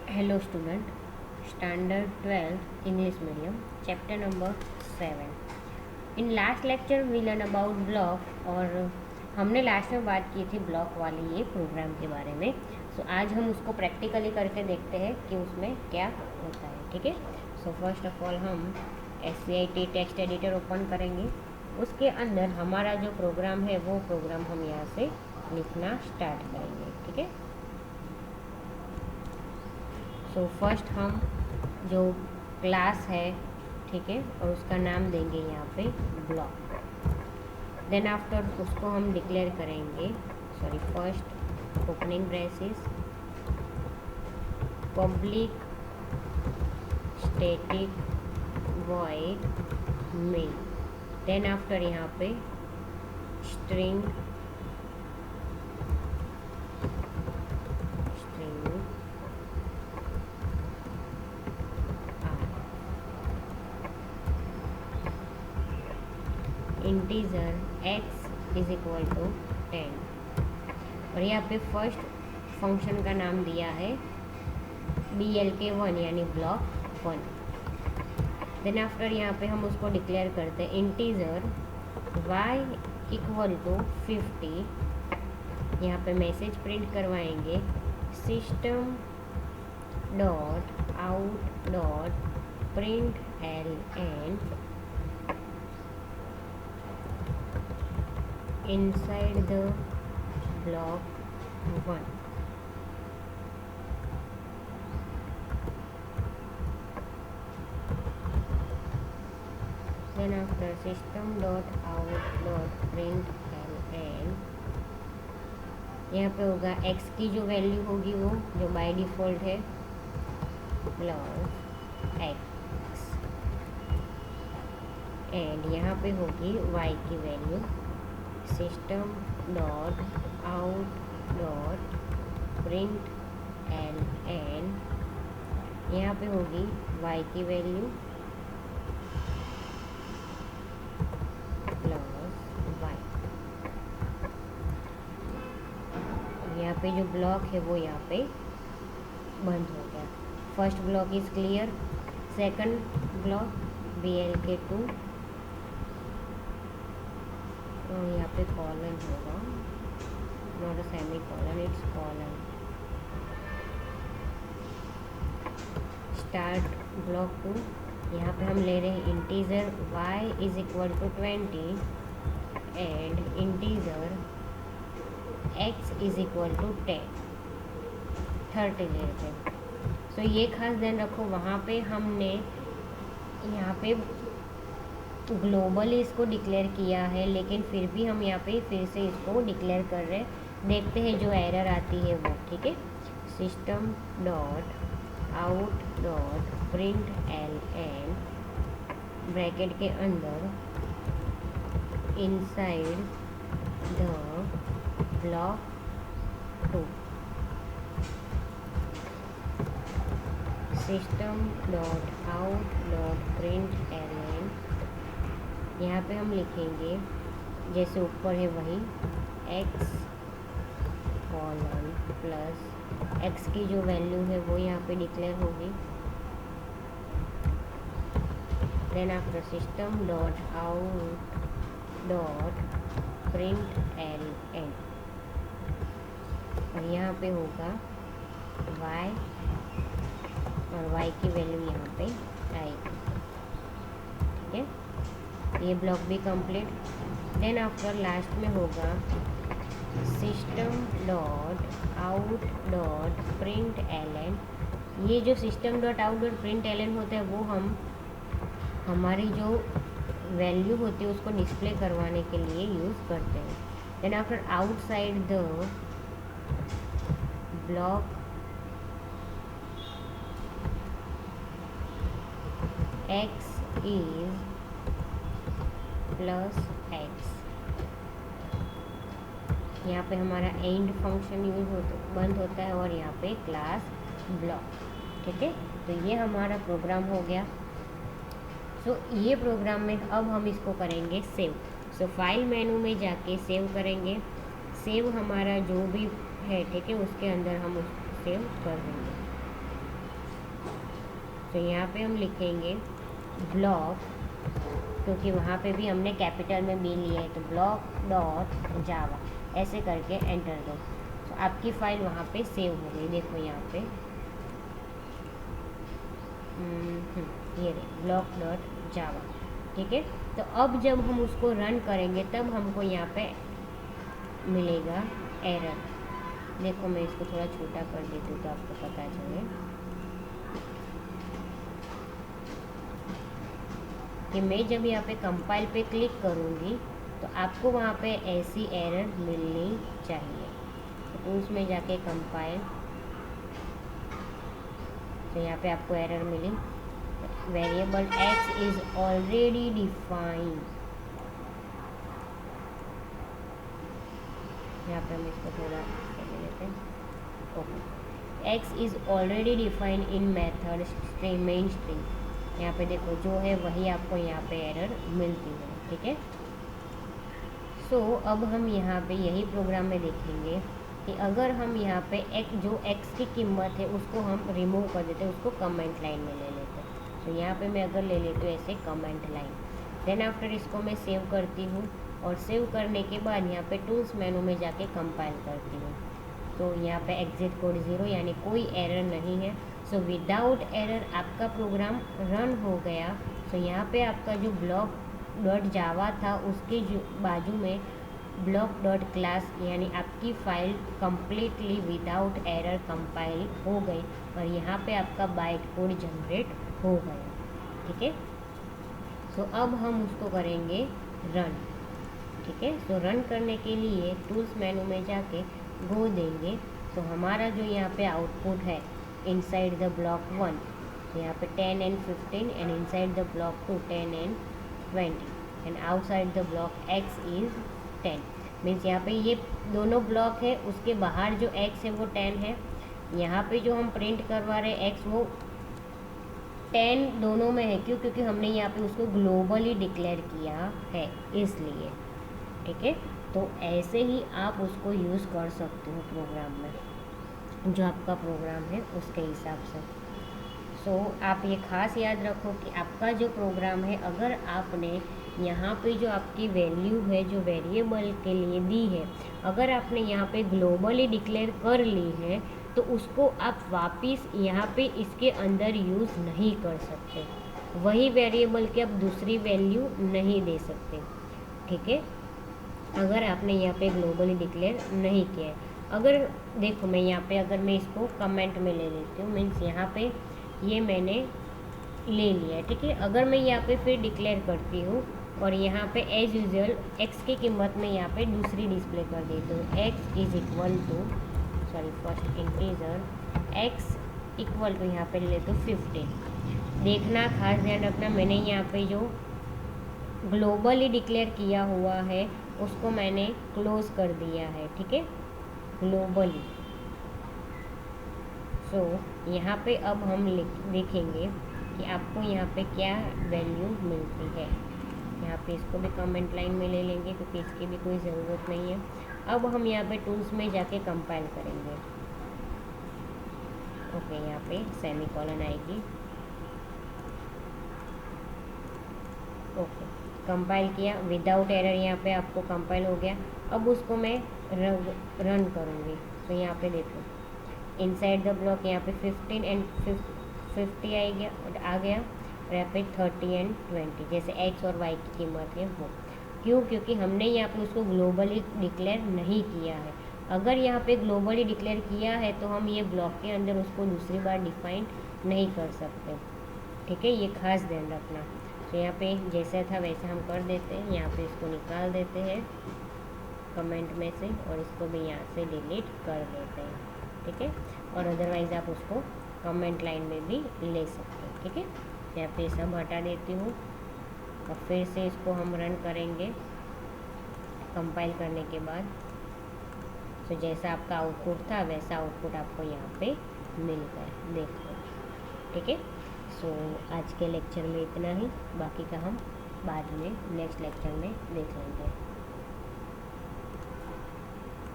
Hello student, standard 12 English medium, chapter number 7. In last lecture we learn about block और हमने last में बात की थी ब्लॉक वाली ये प्रोग्राम के बारे में. सो आज हम उसको प्रैक्टिकली करके देखते हैं कि उसमें क्या होता है. ठीक है. सो फर्स्ट ऑफ ऑल हम SCIT टेक्स्ट एडिटर ओपन करेंगे. उसके अंदर हमारा जो प्रोग्राम है वो प्रोग्राम हम यहाँ से लिखना स्टार्ट करेंगे. ठीक है. सो फर्स्ट हम जो क्लास है, ठीक है, और उसका नाम देंगे यहाँ पे ब्लॉक. देन आफ्टर उसको हम डिक्लेयर करेंगे, first opening braces public static void main. Then after यहाँ पे string integer x is equal to 10. और यहाँ पे फर्स्ट फंक्शन का नाम दिया है BLK1 यानी ब्लॉक 1. देन आफ्टर यहाँ पे हम उसको डिक्लेयर करते हैं इंटीजर y इक्वल टू 50. यहाँ पे मैसेज प्रिंट करवाएंगे system dot out dot print ln inside the block 1. Then after system dot out dot print ln यहाँ पे होगा x की जो वैल्यू होगी वो जो बाय डिफ़ॉल्ट है प्लस x, एंड यहाँ पे होगी y की value system dot out dot print ln. यहाँ पे होगी y की वैल्यू प्लस y. यहाँ पे जो ब्लॉक है वो यहाँ पे बंद हो गया. First block is clear. Second block BLK2 और यहाँ पे कॉलन होगा, not a semicolon, it's colon. Start block 2. यहाँ पे हम ले रहे हैं integer y is equal to 20 and integer x is equal to 30 ले रहे हैं. सो ये खास ध्यान रखो, वहाँ पे हमने यहाँ पे ग्लोबली इसको डिक्लेयर किया है, लेकिन फिर भी हम यहाँ पे फिर से इसको डिक्लेयर कर रहे हैं. देखते हैं जो एरर आती है वो. ठीक है. System dot out dot print ln bracket के अंदर inside the block 2 system dot out dot print ln. यहाँ पे हम लिखेंगे जैसे ऊपर है वही x कॉलन प्लस x की जो वैल्यू है वो यहाँ पे डिक्लेयर होगी. Then after system dot out dot print ln और यहाँ पे होगा y और y की वैल्यू यहाँ पे आएगी. ठीक है. ये ब्लॉक भी कंप्लीट. देन आफ्टर लास्ट में होगा system dot out dot print ln. ये जो system dot out dot print ln होता है वो हम हमारी जो वैल्यू होती है उसको डिस्प्ले करवाने के लिए यूज़ करते हैं. Then after outside the block x is plus x. यहाँ पे हमारा एंड फंक्शन बंद होता है और यहाँ पे क्लास ब्लॉक. ठीक है. तो ये हमारा प्रोग्राम हो गया. सो ये प्रोग्राम में अब हम इसको करेंगे सेव. सो फाइल मेनू में जाके सेव करेंगे. सेव हमारा जो भी है, ठीक है, उसके अंदर हम उसको सेव कर देंगे. तो यहाँ पे हम लिखेंगे ब्लॉक, क्योंकि वहाँ पे भी हमने कैपिटल में बी लिया है, तो ब्लॉक डॉट जावा ऐसे करके एंटर दो। तो आपकी फ़ाइल वहाँ पे सेव हो गई। देखो यहाँ पे ये ब्लॉक डॉट जावा, ठीक है। तो अब जब हम उसको रन करेंगे तब हमको यहाँ पे मिलेगा एरर। देखो मैं इसको थोड़ा छोटा कर देती हूँ तो आपको पता चले कि मैं जब यहाँ पे कंपाइल पे क्लिक करूँगी तो आपको वहाँ पे ऐसी एरर मिलनी चाहिए। तो उसमें जाके कंपाइल, तो यहाँ पे आपको एरर मिली, variable x is already defined. यहाँ पे हम इसको थोड़ा ले लेते हैं। Okay, x is already defined in method string main string. यहाँ पे देखो जो है वही आपको यहाँ पे एरर मिलती है, ठीक है। सो अब हम यहाँ पे यही प्रोग्राम में देखेंगे कि अगर हम यहाँ पे जो x की कीमत है उसको हम रिमूव कर देते हैं, उसको कमेंट लाइन में ले लेते हैं। तो यहाँ पे मैं अगर ले लेती हूँ ऐसे कमेंट लाइन, देन आफ्टर इसको मैं सेव करती हूँ और सेव करने के बाद यहाँ पे टूल्स मेनू में जाके कंपाइल करती हूँ। तो यहाँ पे एग्जिट कोड 0 यानी कोई एरर नहीं है। सो विदाउट एरर आपका प्रोग्राम रन हो गया। सो यहाँ पे आपका जो ब्लॉक डॉट जावा था उसके जो बाजू में ब्लॉक डॉट क्लास यानी आपकी file completely without error compile हो गई और यहाँ पे आपका बाइट कोड जनरेट हो गया, ठीक है। सो अब हम उसको करेंगे रन, ठीक है। सो रन करने के लिए टूल्स मेनू में जाके गो देंगे। तो हमारा जो यहाँ पे आउटपुट है इनसाइड द ब्लॉक 1, तो यहाँ पे 10 and 15 and inside the block 2 10 and 20 and outside the block x is 10। Means यहाँ पे ये दोनों ब्लॉक है, उसके बाहर जो x है वो 10 है। यहाँ पे जो हम प्रिंट करवा रहे हैं x वो 10 दोनों में है। क्यों? क्योंकि हमने यहाँ पे उसको ग्लोबली डिक्लेयर किया है इसलिए, ठीक है। तो ऐसे ही आप उसको यूज़ कर सकते हो प्रोग्राम में, जो आपका प्रोग्राम है उसके हिसाब से। सो आप ये खास याद रखो कि आपका जो प्रोग्राम है, अगर आपने यहाँ पे जो आपकी वैल्यू है जो वेरिएबल के लिए दी है, अगर आपने यहाँ पे ग्लोबली डिक्लेयर कर ली है तो उसको आप वापस यहाँ पे इसके अंदर यूज़ नहीं कर सकते। वही वेरिएबल की आप दूसरी वैल्यू नहीं दे सकते, ठीक है, अगर आपने यहाँ पे ग्लोबली डिक्लेयर नहीं किया है। अगर देखो मैं यहाँ पे अगर मैं इसको कमेंट में ले लेती हूँ, मीन्स यहाँ पे ये मैंने ले लिया है, ठीक है। अगर मैं यहाँ पे फिर डिक्लेयर करती हूँ और यहाँ पे एज यूजुअल x की कीमत में यहाँ पे दूसरी डिस्प्ले कर देती हूँ, x is equal to first integer x equal to यहाँ पे ले लेते हूँ 15। देखना, खास ध्यान रखना, मैंने यहाँ पे जो ग्लोबली डिक्लेयर किया हुआ है उसको मैंने क्लोज कर दिया है, ठीक है, ग्लोबली। सो यहाँ पे अब हम देखेंगे कि आपको यहाँ पे क्या वैल्यू मिलती है। यहाँ पे इसको भी कमेंट लाइन में ले लेंगे क्योंकि इसकी भी कोई ज़रूरत नहीं है। अब हम यहाँ पे टूल्स में जाके कंपाइल करेंगे। ओके, यहाँ पे सेमीकोलन आएगी। ओके, कंपाइल किया, विदाउट एरर यहाँ पे आपको कंपाइल हो गया। अब उसको मैं रन करूँगी। तो यहाँ पे देखो इनसाइड द ब्लॉक यहाँ पे 15 एंड 50 आ गया और यहाँ पे 30 एंड 20 जैसे x और y की कीमत है वो। क्यों? क्योंकि हमने यहाँ पे उसको ग्लोबली डिक्लेयर नहीं किया है। अगर यहाँ पे ग्लोबली डिक्लेयर किया है तो हम ये ब्लॉक के अंदर उसको दूसरी बार डिफाइन नहीं कर सकते, ठीक है, ये खास ध्यान रखना। तो यहाँ पे जैसा था वैसा हम कर देते हैं। यहाँ पे इसको निकाल देते हैं कमेंट में से और इसको भी यहाँ से डिलीट कर देते हैं, ठीक है। और अदरवाइज़ आप उसको कमेंट लाइन में भी ले सकते हैं, ठीक है। यहाँ पे सब हटा देती हूँ और फिर से इसको हम रन करेंगे कंपाइल करने के बाद। तो जैसा आपका आउटपुट था वैसा आउटपुट आपको यहाँ पे मिल गया, देखो, ठीक है। सो आज के लेक्चर में इतना ही, बाकी का हम बाद में नेक्स्ट लेक्चर में देख लेंगे।